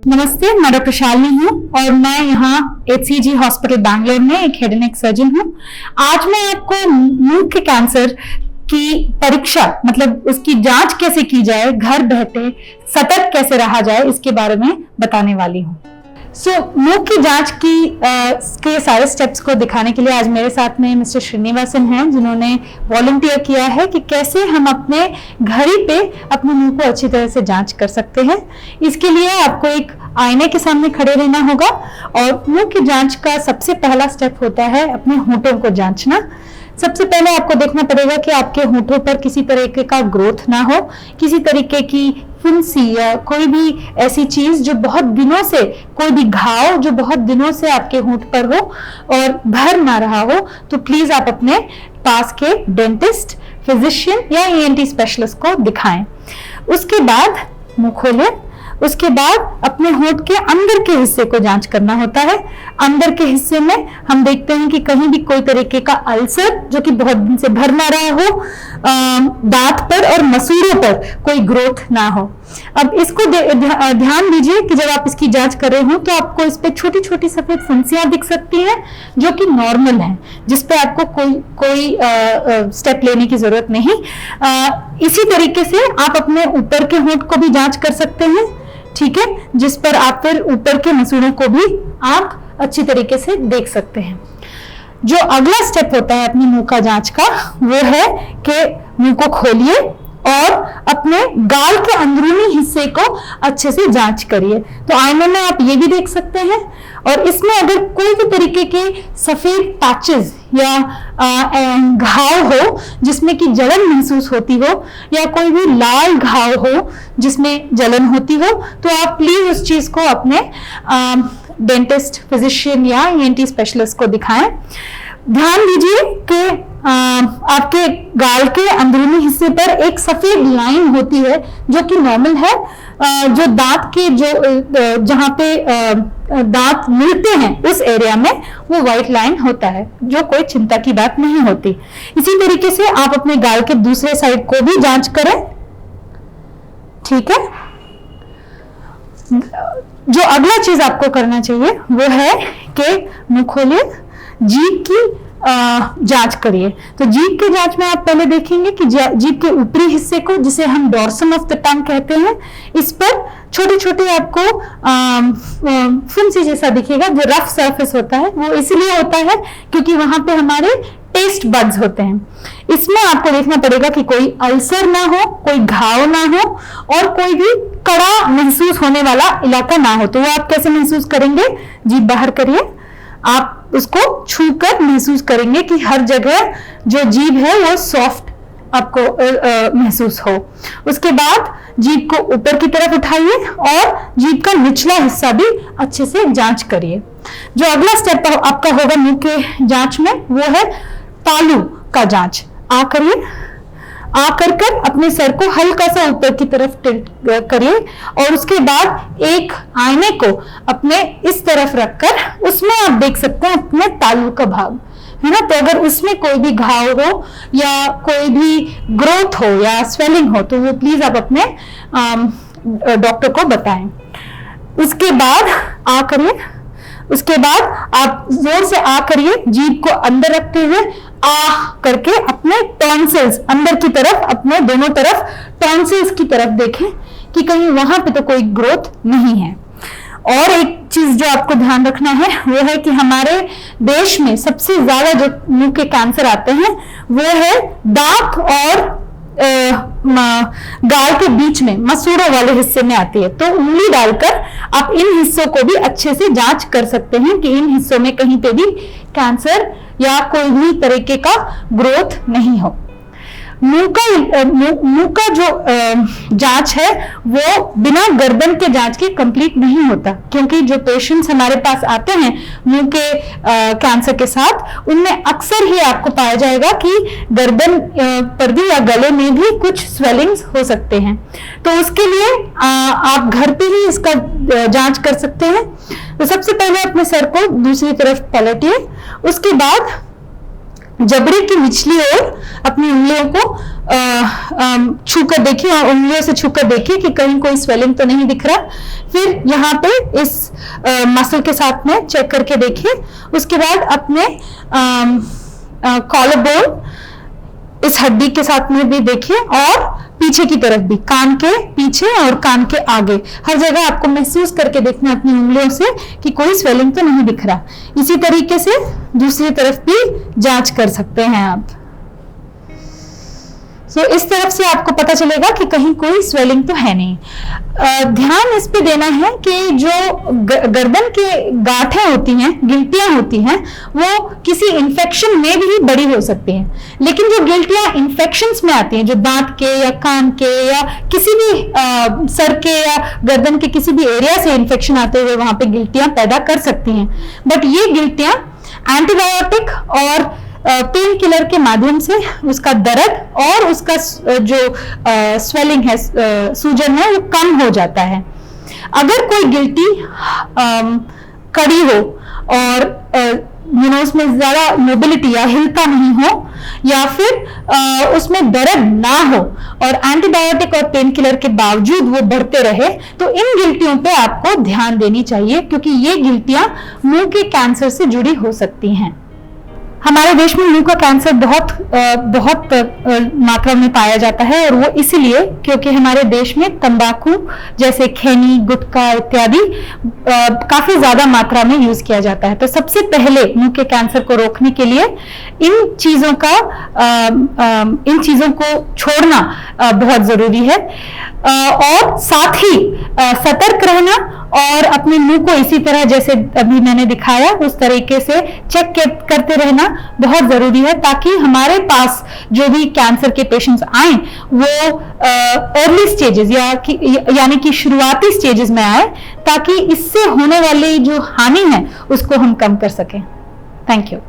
नमस्ते, मैं डॉक्टर शालिनी हूँ और मैं यहाँ HCG हॉस्पिटल बैंगलोर में एक हेड एंड नेक सर्जन हूँ। आज मैं आपको मुंह के कैंसर की परीक्षा मतलब उसकी जांच कैसे की जाए, घर बैठे सतर्क कैसे रहा जाए, इसके बारे में बताने वाली हूँ। मुंह की जांच के सारे स्टेप्स को दिखाने के लिए आज मेरे साथ में मिस्टर श्रीनिवासन हैं, जिन्होंने वॉलंटियर किया है कि कैसे हम अपने घर ही पे अपने मुंह को अच्छी तरह से जांच कर सकते हैं। इसके लिए आपको एक आईने के सामने खड़े रहना होगा और मुंह की जांच का सबसे पहला स्टेप होता है अपने होंठों को जांचना। सबसे पहले आपको देखना पड़ेगा कि आपके होंठों पर किसी तरीके का ग्रोथ ना हो, किसी तरीके की फुंसी या कोई भी ऐसी चीज जो बहुत दिनों से, कोई भी घाव जो बहुत दिनों से आपके होंठ पर हो और भर ना रहा हो, तो प्लीज आप अपने पास के डेंटिस्ट, फिजिशियन या ENT स्पेशलिस्ट को दिखाएं। उसके बाद मुंह खोलें। उसके बाद अपने होंठ के अंदर के हिस्से को जांच करना होता है। अंदर के हिस्से में हम देखते हैं कि कहीं भी कोई तरीके का अल्सर जो कि बहुत दिन से भर ना रहा हो, दांत पर और मसूड़ों पर कोई ग्रोथ ना हो। अब इसको ध्यान दीजिए कि जब आप इसकी जांच कर रहे हो तो आपको इस पे छोटी छोटी सफेद फुंसियां दिख सकती हैं जो कि नॉर्मल हैं, जिस पे आपको कोई स्टेप लेने की जरूरत नहीं। इसी तरीके से आप अपने ऊपर के होंठ को भी जांच कर सकते हैं, ठीक है, जिस पर आप फिर ऊपर के मसूड़ों को भी आप अच्छी तरीके से देख सकते हैं। जो अगला स्टेप होता है अपने मुंह का जांच का, वो है कि मुंह को खोलिए और अपने गाल के अंदरूनी हिस्से को अच्छे से जांच करिए। तो आईने में आप ये भी देख सकते हैं और इसमें अगर कोई भी तरीके के सफेद पैचेस या घाव हो जिसमें कि जलन महसूस होती हो या कोई भी लाल घाव हो जिसमें जलन होती हो, तो आप प्लीज उस चीज को अपने डेंटिस्ट, फिजिशियन या ENT स्पेशलिस्ट को दिखाएं। ध्यान दीजिए कि आपके गाल के अंदरूनी हिस्से पर एक सफेद लाइन होती है जो कि नॉर्मल है। जो दांत के जहां पे दांत मिलते हैं उस एरिया में वो व्हाइट लाइन होता है, जो कोई चिंता की बात नहीं होती। इसी तरीके से आप अपने गाल के दूसरे साइड को भी जांच करें, ठीक है। जो अगला चीज आपको करना चाहिए वो है कि मुंह खोलिए, जीभ की जांच करिए। तो जीभ की जांच में आप पहले देखेंगे कि जीभ के ऊपरी हिस्से को, जिसे हम डॉर्सम ऑफ द टंग कहते हैं, इस पर छोटे छोटे आपको फुंसी जैसा दिखेगा। जो रफ सरफेस होता है वो इसलिए होता है क्योंकि वहां पे हमारे टेस्ट बड्स होते हैं। इसमें आपको देखना पड़ेगा कि कोई अल्सर ना हो, कोई घाव ना हो और कोई भी कड़ा महसूस होने वाला इलाका ना हो। तो वो आप कैसे महसूस करेंगे? जीभ बाहर करिए, आप उसको छूकर महसूस करेंगे कि हर जगह जो जीभ है वो सॉफ्ट आपको महसूस हो। उसके बाद जीभ को ऊपर की तरफ उठाइए और जीभ का निचला हिस्सा भी अच्छे से जांच करिए। जो अगला स्टेप आपका होगा मुंह के जांच में वो है तालू का जांच। करिए, कर अपने सर को हल्का सा ऊपर की तरफ टिल्ट करिए और उसके बाद एक आईने को अपने इस तरफ रखकर उसमें आप देख सकते हैं अपने तालू का भाग, है ना। तो अगर उसमें कोई भी घाव हो या कोई भी ग्रोथ हो या स्वेलिंग हो तो वो प्लीज आप अपने डॉक्टर को बताएं। उसके बाद करिए। उसके बाद आप जोर से करिए, जीभ को अंदर रखते हुए करके अपने टॉन्सिल्स अंदर की तरफ, अपने दोनों तरफ टॉन्सिल्स की तरफ देखें कि कहीं वहां पे तो कोई ग्रोथ नहीं है। और एक चीज जो आपको ध्यान रखना है वो है कि हमारे देश में सबसे ज्यादा जो मुंह के कैंसर आते हैं वो है दांत और गाल के बीच में मसूड़ों वाले हिस्से में आती है। तो उंगली डालकर आप इन हिस्सों को भी अच्छे से जांच कर सकते हैं कि इन हिस्सों में कहीं पे भी कैंसर या कोई भी तरीके का ग्रोथ नहीं हो। मुंह का जो जांच है वो बिना गर्दन के जांच के कंप्लीट नहीं होता, क्योंकि जो पेशेंट्स हमारे पास आते हैं मुंह के कैंसर के साथ, उनमें अक्सर ही आपको पाया जाएगा कि गर्दन पर भी या गले में भी कुछ स्वेलिंग्स हो सकते हैं। तो उसके लिए आप घर पे ही इसका जांच कर सकते हैं। तो सबसे पहले अपने सर को दूसरी तरफ पलटिए, उसके बाद जबड़े की निचली ओर अपनी उंगलियों को छूकर देखिए और उंगलियों से छूकर देखिए कि कहीं कोई स्वेलिंग तो नहीं दिख रहा। फिर यहाँ पे इस मसल के साथ में चेक करके देखिए। उसके बाद अपने कॉलर बोन इस हड्डी के साथ में भी देखिए और पीछे की तरफ भी, कान के पीछे और कान के आगे, हर जगह आपको महसूस करके देखना अपनी उंगलियों से कि कोई स्वेलिंग तो नहीं दिख रहा। इसी तरीके से दूसरी तरफ भी जांच कर सकते हैं आप। इस तरफ से आपको पता चलेगा कि कहीं कोई स्वेलिंग तो है नहीं। ध्यान इस पे देना है कि जो गर्दन के गांठें होती हैं, गिल्टियां होती हैं, वो किसी इन्फेक्शन में भी बड़ी हो सकती हैं। लेकिन जो गिल्टियां इन्फेक्शंस में आती हैं, जो दांत के या कान के या किसी भी सर के या गर्दन के किसी भी एरिया से इन्फेक्शन आते हुए वहां पे गिल्टियां पैदा कर सकती हैं। बट ये गिल्टियां एंटीबायोटिक और पेन किलर के माध्यम से उसका दर्द और उसका जो स्वेलिंग है, सूजन है, वो कम हो जाता है। अगर कोई गिल्टी कड़ी हो और उसमें ज्यादा मोबिलिटी या हिलता नहीं हो, या फिर उसमें दर्द ना हो और एंटीबायोटिक और पेन किलर के बावजूद वो बढ़ते रहे, तो इन गिल्टियों पे आपको ध्यान देनी चाहिए, क्योंकि ये गिल्टियां मुंह के कैंसर से जुड़ी हो सकती हैं। हमारे देश में मुंह का कैंसर बहुत मात्रा में पाया जाता है, और वो इसलिए क्योंकि हमारे देश में तंबाकू जैसे खैनी, गुटखा इत्यादि काफी ज्यादा मात्रा में यूज किया जाता है। तो सबसे पहले मुंह के कैंसर को रोकने के लिए इन चीजों को छोड़ना बहुत जरूरी है, और साथ ही सतर्क रहना और अपने मुंह को इसी तरह जैसे अभी मैंने दिखाया उस तरीके से चेक करते रहना बहुत जरूरी है, ताकि हमारे पास जो भी कैंसर के पेशेंट्स आए वो अर्ली स्टेजेस यानी कि शुरुआती स्टेजेस में आए, ताकि इससे होने वाली जो हानि है उसको हम कम कर सकें। Thank you.